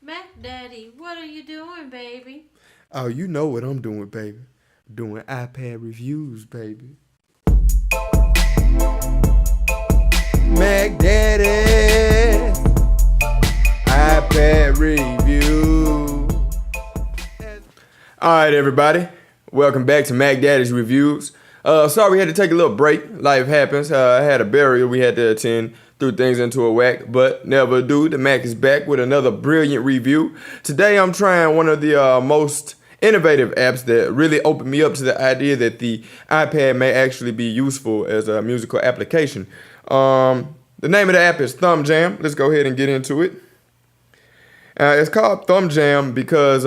Mac Daddy, what are you doing, baby? Oh, you know what I'm doing, baby. Doing iPad reviews, baby. Mac Daddy, iPad review. All right, everybody. Welcome back to Mac Daddy's Reviews. Sorry we had to take a little break. Life happens. I had a burial we had to attend, threw things into a whack, but never do. The Mac is back with another brilliant review. Today I'm trying one of the most innovative apps that really opened me up to the idea that the iPad may actually be useful as a musical application. The name of the app is Thumbjam. Let's go ahead and get into it. It's called Thumbjam because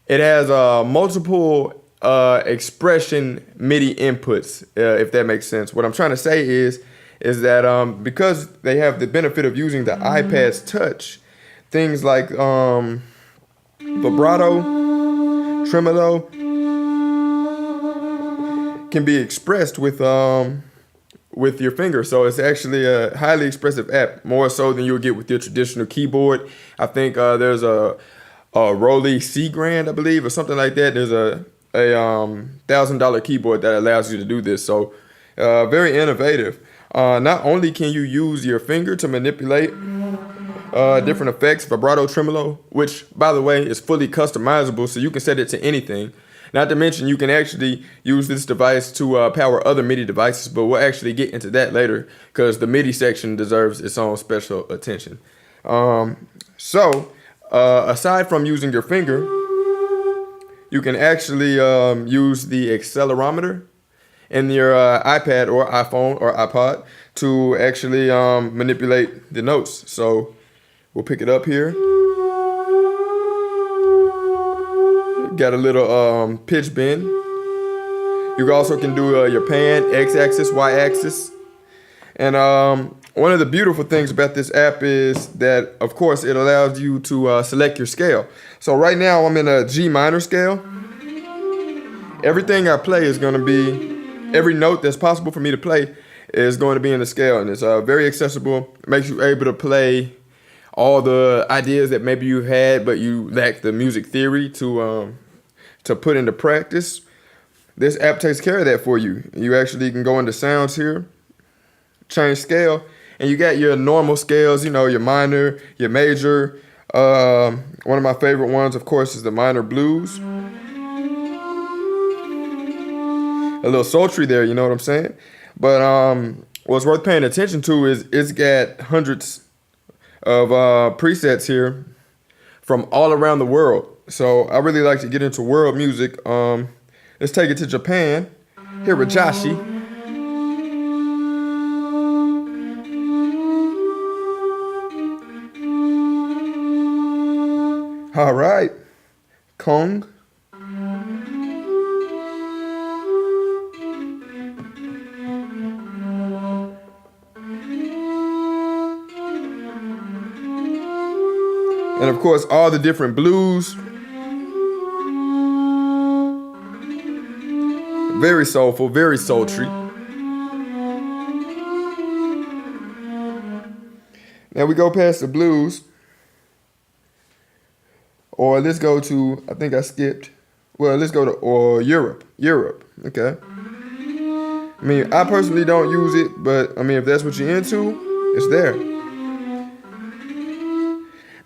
it has multiple expression MIDI inputs, if that makes sense. What I'm trying to say is that because they have the benefit of using the iPad's touch, things like vibrato, tremolo can be expressed with your finger. So it's actually a highly expressive app, more so than you'll get with your traditional keyboard. I think there's a Rolly C Grand, I believe, or something like that. There's a $1,000 keyboard that allows you to do this. So very innovative. Not only can you use your finger to manipulate different effects, vibrato, tremolo, which by the way is fully customizable, so you can set it to anything. Not to mention you can actually use this device to power other MIDI devices, but we'll actually get into that later because the MIDI section deserves its own special attention. Aside from using your finger, you can actually use the accelerometer in your iPad or iPhone or iPod to actually manipulate the notes. So we'll pick it up here. Got a little pitch bend. You also can do your pan, x-axis, y-axis. And one of the beautiful things about this app is that, of course, it allows you to select your scale. So right now I'm in a G minor scale. Everything I play is going to be, every note that's possible for me to play is going to be in the scale. And it's very accessible. It makes you able to play all the ideas that maybe you've had, but you lack the music theory to put into practice. This app takes care of that for you. You actually can go into sounds here, change scale, and you got your normal scales, you know, your minor, your major. One of my favorite ones, of course, is the minor blues. A little sultry there, you know what I'm saying? But what's worth paying attention to is it's got hundreds of presets here from all around the world. So I really like to get into world music. Let's take it to Japan. Here with Joshi. All right, Kong. And of course, all the different blues. Very soulful, very sultry. Now we go past the blues. Or let's go to, I think I skipped. Well, let's go to Europe. Europe, okay. I mean, I personally don't use it, but I mean, if that's what you're into, it's there.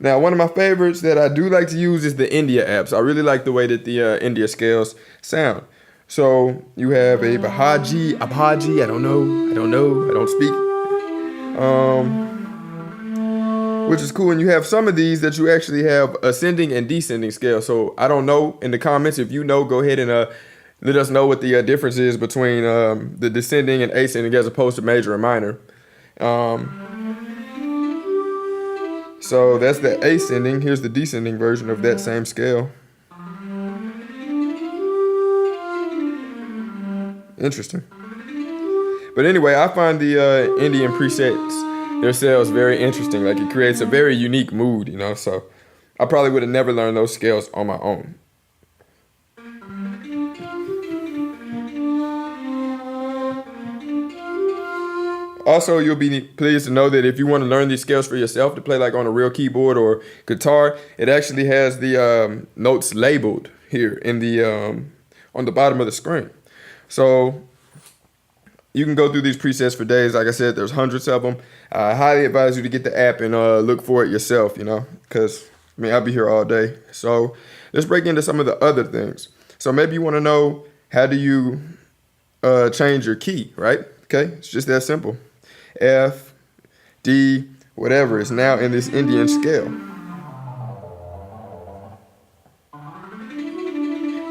Now, one of my favorites that I do like to use is the India apps. I really like the way that the India scales sound. So you have a Bahaji, Abhaji, I don't speak. Which is cool, and you have some of these that you actually have ascending and descending scale. So I don't know, in the comments, if you know, go ahead and let us know what the difference is between the descending and ascending as opposed to major and minor. So that's the ascending. Here's the descending version of that same scale. Interesting. But anyway, I find the Indian presets themselves very interesting. Like, it creates a very unique mood, you know. So I probably would have never learned those scales on my own. Also, you'll be pleased to know that if you want to learn these scales for yourself to play like on a real keyboard or guitar, it actually has the notes labeled here in the on the bottom of the screen. So you can go through these presets for days. Like I said, there's hundreds of them. I highly advise you to get the app and look for it yourself, you know, because I mean, I'll be here all day. So let's break into some of the other things. So maybe you want to know, how do you change your key, right? Okay, it's just that simple. F, D, whatever is now in this Indian scale.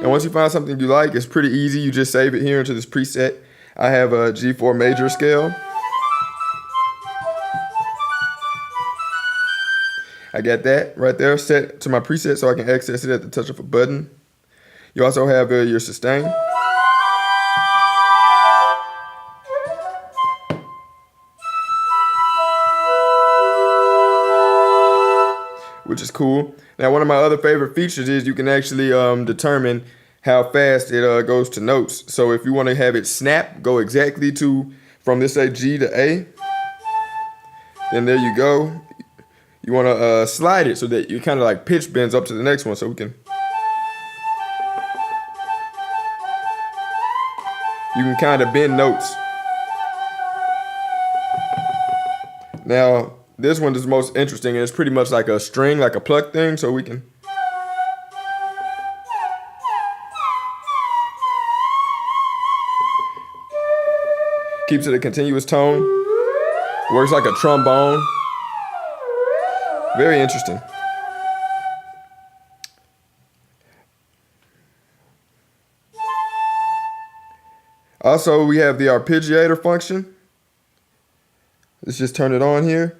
And once you find something you like, it's pretty easy. You just save it here into this preset. I have a G4 major scale. I got that right there set to my preset so I can access it at the touch of a button. You also have your sustain. Which is cool. Now, one of my other favorite features is you can actually determine how fast it goes to notes. So if you want to have it snap, go exactly to, from this say G to A, then there you go. You want to slide it so that you kind of like pitch bends up to the next one, so we can. You can kind of bend notes. Now, this one is the most interesting, and it's pretty much like a string, like a pluck thing, so we can. Keeps it a continuous tone. Works like a trombone. Very interesting. Also, we have the arpeggiator function. Let's just turn it on here.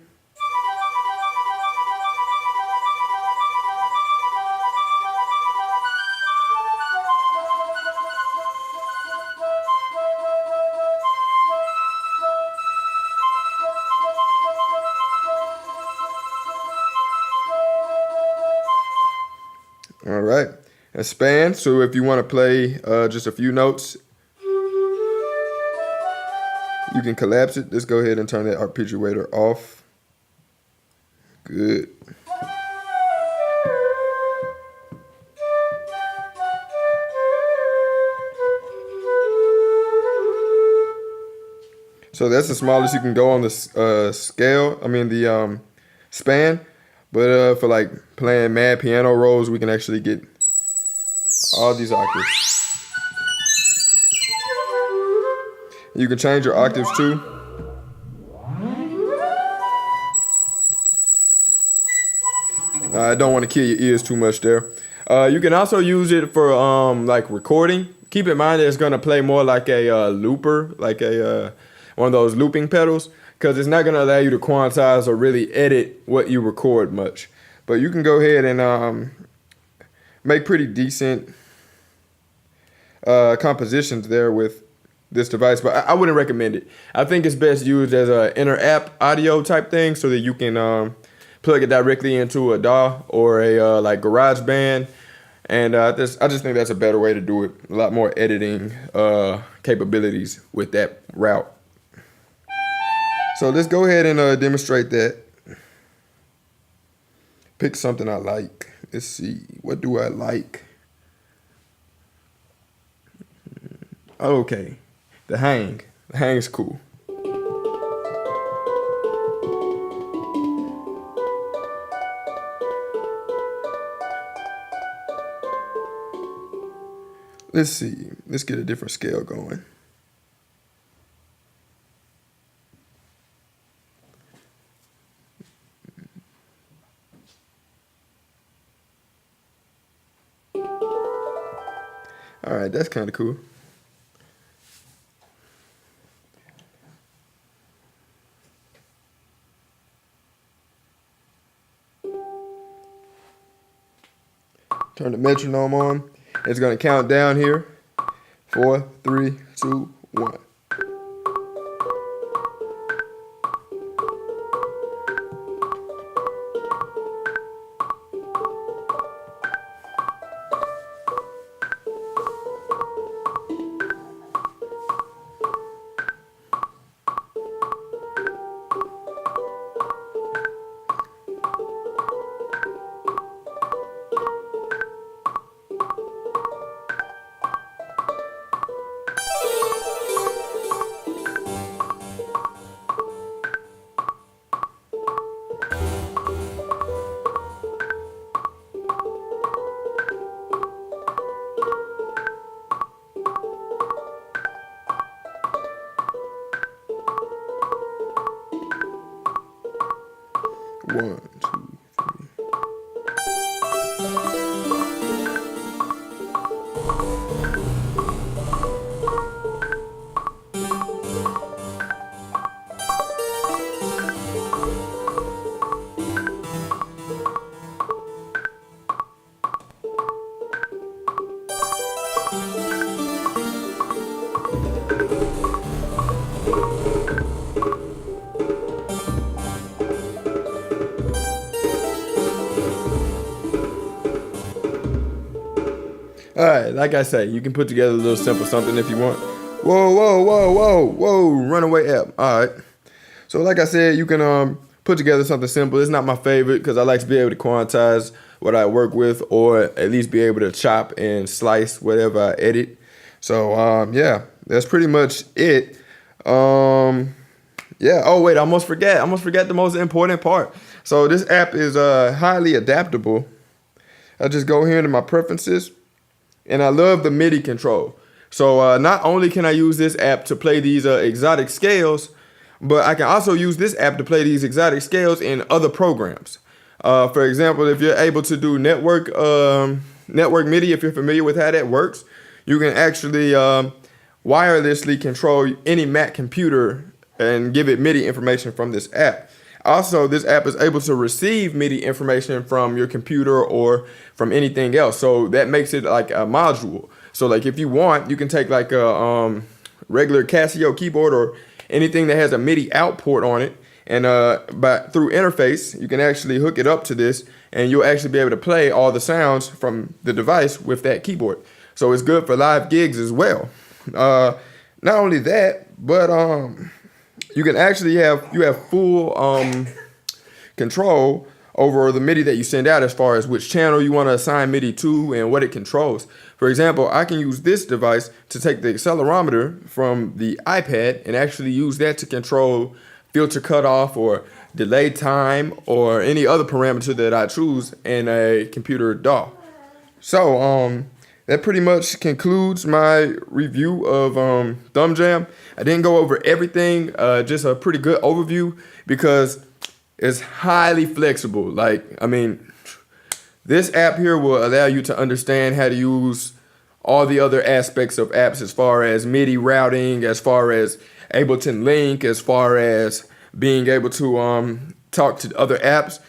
All right, a span. So if you want to play just a few notes, you can collapse it. Let's go ahead and turn that arpeggiator off. Good. So that's the smallest you can go on the scale. I mean the span. But for like playing mad piano rolls, we can actually get all these octaves. You can change your octaves too. I don't want to kill your ears too much there. You can also use it for like recording. Keep in mind that it's gonna play more like a looper, like a one of those looping pedals, because it's not gonna allow you to quantize or really edit what you record much. But you can go ahead and make pretty decent compositions there with this device, but I wouldn't recommend it. I think it's best used as an inter-app audio type thing, so that you can plug it directly into a DAW or a like GarageBand, and I just think that's a better way to do it. A lot more editing capabilities with that route. So let's go ahead and demonstrate that. Pick something I like. Let's see, what do I like? Okay, the hang. The hang's cool. Let's see. Let's get a different scale going. All right, that's kind of cool. Turn the metronome on. It's going to count down here. 4, 3, 2, 1. 1, 2, 3. Alright, like I say, you can put together a little simple something if you want. Whoa, whoa, whoa, whoa, whoa, runaway app. Alright. So like I said, you can put together something simple. It's not my favorite because I like to be able to quantize what I work with, or at least be able to chop and slice whatever I edit. So yeah, that's pretty much it. Yeah, oh wait, I almost forgot the most important part. So this app is highly adaptable. I just go here into my preferences. And I love the MIDI control. So not only can I use this app to play these exotic scales, but I can also use this app to play these exotic scales in other programs. For example, if you're able to do network MIDI, if you're familiar with how that works, you can actually wirelessly control any Mac computer and give it MIDI information from this app. Also, this app is able to receive MIDI information from your computer or from anything else. So that makes it like a module. So like if you want, you can take like a regular Casio keyboard or anything that has a MIDI output on it. And through interface, you can actually hook it up to this and you'll actually be able to play all the sounds from the device with that keyboard. So it's good for live gigs as well. Not only that, but you can actually have full control over the MIDI that you send out as far as which channel you want to assign MIDI to and what it controls. For example, I can use this device to take the accelerometer from the iPad and actually use that to control filter cutoff or delay time or any other parameter that I choose in a computer DAW. So that pretty much concludes my review of Thumbjam. I didn't go over everything, just a pretty good overview because it's highly flexible. Like, I mean, this app here will allow you to understand how to use all the other aspects of apps as far as MIDI routing, as far as Ableton Link, as far as being able to talk to other apps.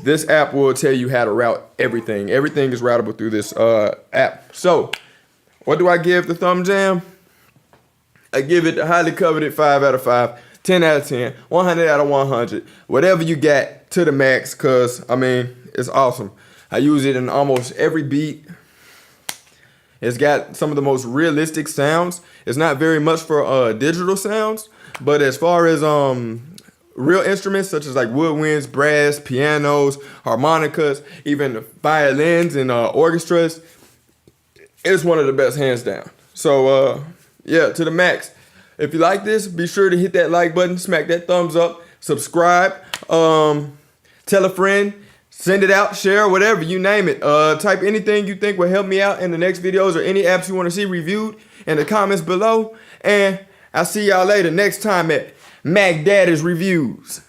This app will tell you how to route everything. Everything is routable through this app. So, what do I give the Thumbjam? I give it the highly coveted 5 out of 5, 10 out of 10, 100 out of 100. Whatever you got to the max, because, I mean, it's awesome. I use it in almost every beat. It's got some of the most realistic sounds. It's not very much for digital sounds, but as far as real instruments such as like woodwinds, brass, pianos, harmonicas, even violins and orchestras, it's one of the best hands down. So yeah, to the max. If you like this, be sure to hit that like button, smack that thumbs up, subscribe, tell a friend, send it out, share, whatever, you name it. Type anything you think will help me out in the next videos or any apps you want to see reviewed in the comments below. And I'll see y'all later next time at Mac Daddy's Reviews.